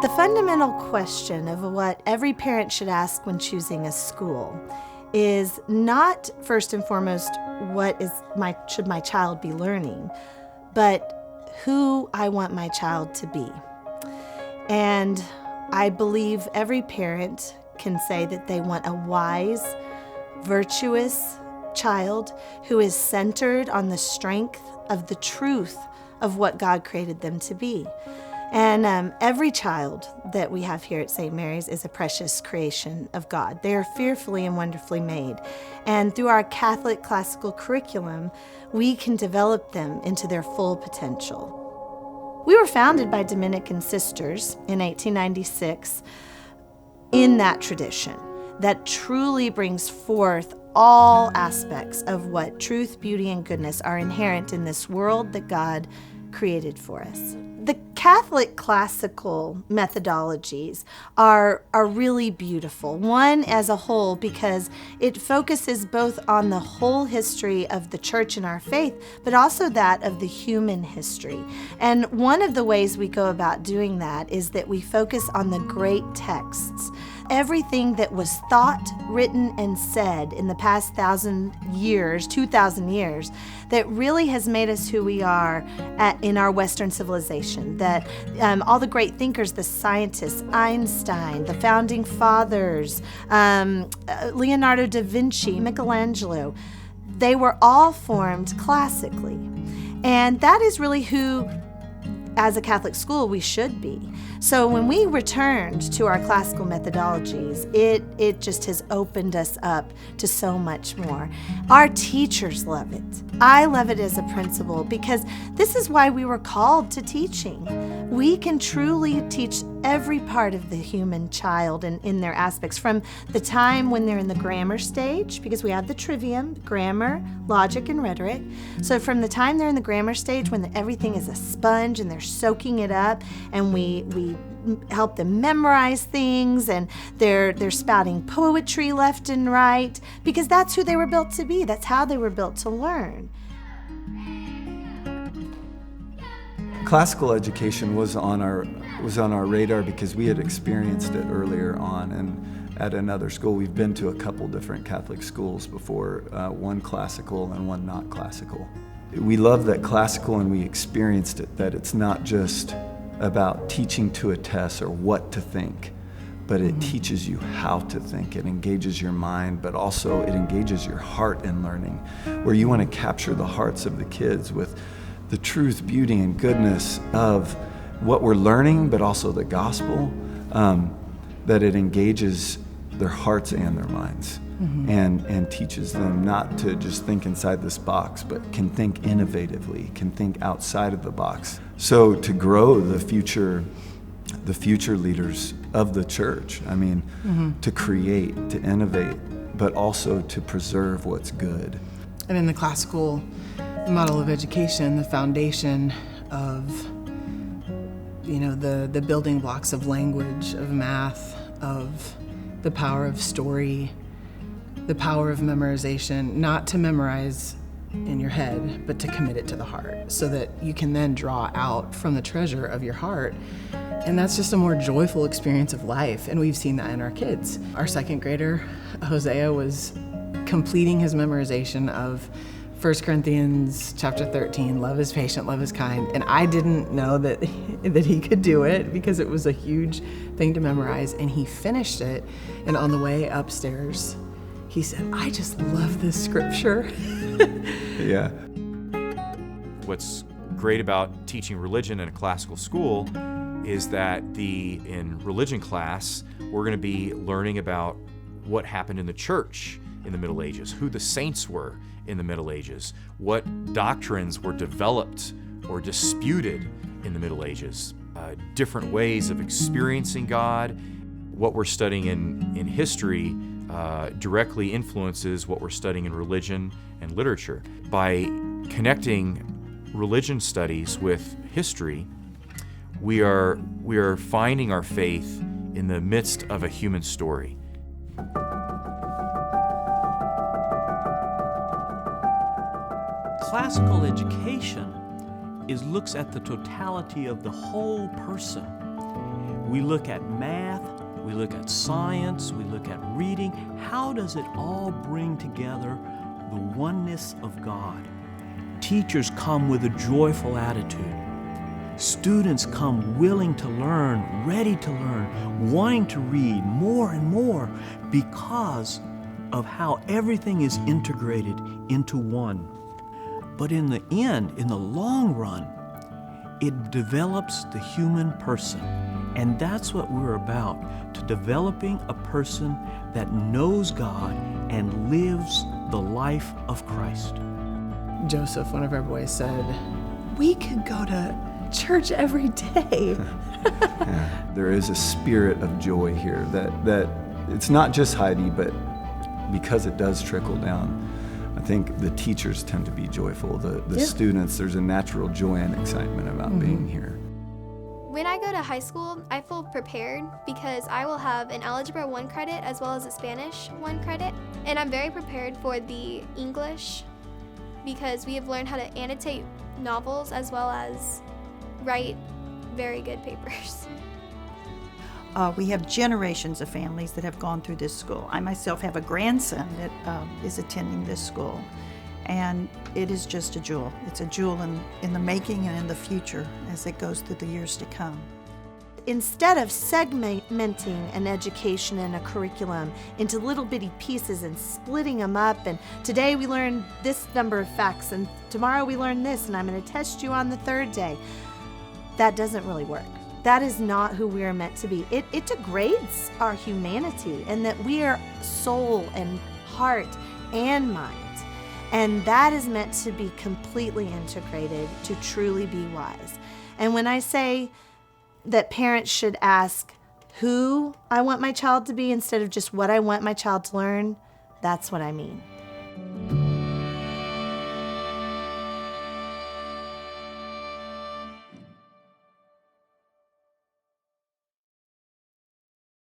The fundamental question of what every parent should ask when choosing a school is not first and foremost should my child be learning, but who I want my child to be. And I believe every parent can say that they want a wise, virtuous child who is centered on the strength of the truth of what God created them to be. And every child that we have here at St. Mary's is a precious creation of God. They are fearfully and wonderfully made. And through our Catholic classical curriculum, we can develop them into their full potential. We were founded by Dominican sisters in 1896 in that tradition that truly brings forth all aspects of what truth, beauty, and goodness are inherent in this world that God created for us. The Catholic classical methodologies are really beautiful. One as a whole, because it focuses both on the whole history of the church and our faith, but also that of the human history. And one of the ways we go about doing that is that we focus on the great texts. Everything that was thought, written, and said in the past 2,000 years, that really has made us who we are in our Western civilization. That all the great thinkers, the scientists, Einstein, the founding fathers, Leonardo da Vinci, Michelangelo, they were all formed classically. And that is really who, as a Catholic school, we should be. So when we returned to our classical methodologies, it just has opened us up to so much more. Our teachers love it. I love it as a principal because this is why we were called to teaching. We can truly teach every part of the human child and in their aspects, from the time when they're in the grammar stage, because we have the trivium, grammar, logic, and rhetoric. So from the time they're in the grammar stage, when everything is a sponge and they're soaking it up, and we help them memorize things, and they're spouting poetry left and right, because that's who they were built to be. That's how they were built to learn. Classical education was on our radar because we had experienced it earlier on, and at another school. We've been to a couple different Catholic schools before, one classical and one not classical. We love that classical, and we experienced it, that it's not just about teaching to a test or what to think, but it teaches you how to think. It engages your mind, but also it engages your heart in learning, where you want to capture the hearts of the kids with the truth, beauty, and goodness of what we're learning, but also the gospel, that it engages their hearts and their minds, and teaches them not to just think inside this box, but can think innovatively, can think outside of the box. So to grow the future leaders of the church, to create, to innovate, but also to preserve what's good. And in the classical model of education, the foundation of, the building blocks of language, of math, of the power of story, the power of memorization, not to memorize in your head, but to commit it to the heart, so that you can then draw out from the treasure of your heart. And that's just a more joyful experience of life, and we've seen that in our kids. Our second grader, Hosea, was completing his memorization of 1 Corinthians chapter 13, love is patient, love is kind. And I didn't know that he could do it because it was a huge thing to memorize. And he finished it. And on the way upstairs, he said, I just love this scripture. Yeah. What's great about teaching religion in a classical school is that in religion class, we're going to be learning about what happened in the church in the Middle Ages, who the saints were in the Middle Ages, what doctrines were developed or disputed in the Middle Ages, different ways of experiencing God. What we're studying in history directly influences what we're studying in religion and literature. By connecting religion studies with history, we are finding our faith in the midst of a human story. Classical education looks at the totality of the whole person, We look at math, we look at science, we look at reading. How does it all bring together the oneness of God? Teachers come with a joyful attitude. Students come willing to learn, ready to learn, wanting to read more and more because of how everything is integrated into one. But in the end, in the long run, it develops the human person. And that's what we're about, to developing a person that knows God and lives the life of Christ. Joseph, one of our boys, said, "We could go to church every day." Yeah, there is a spirit of joy here that it's not just Heidi, but because it does trickle down, I think the teachers tend to be joyful. The students, there's a natural joy and excitement about being here. When I go to high school, I feel prepared because I will have an Algebra 1 credit as well as a Spanish 1 credit. And I'm very prepared for the English because we have learned how to annotate novels as well as write very good papers. We have generations of families that have gone through this school. I myself have a grandson that is attending this school, and it is just a jewel. It's a jewel in the making and in the future as it goes through the years to come. Instead of segmenting an education and a curriculum into little bitty pieces and splitting them up, and today we learn this number of facts and tomorrow we learn this and I'm going to test you on the third day, that doesn't really work. That is not who we are meant to be. It degrades our humanity, and that we are soul and heart and mind. And that is meant to be completely integrated to truly be wise. And when I say that parents should ask who I want my child to be instead of just what I want my child to learn, that's what I mean.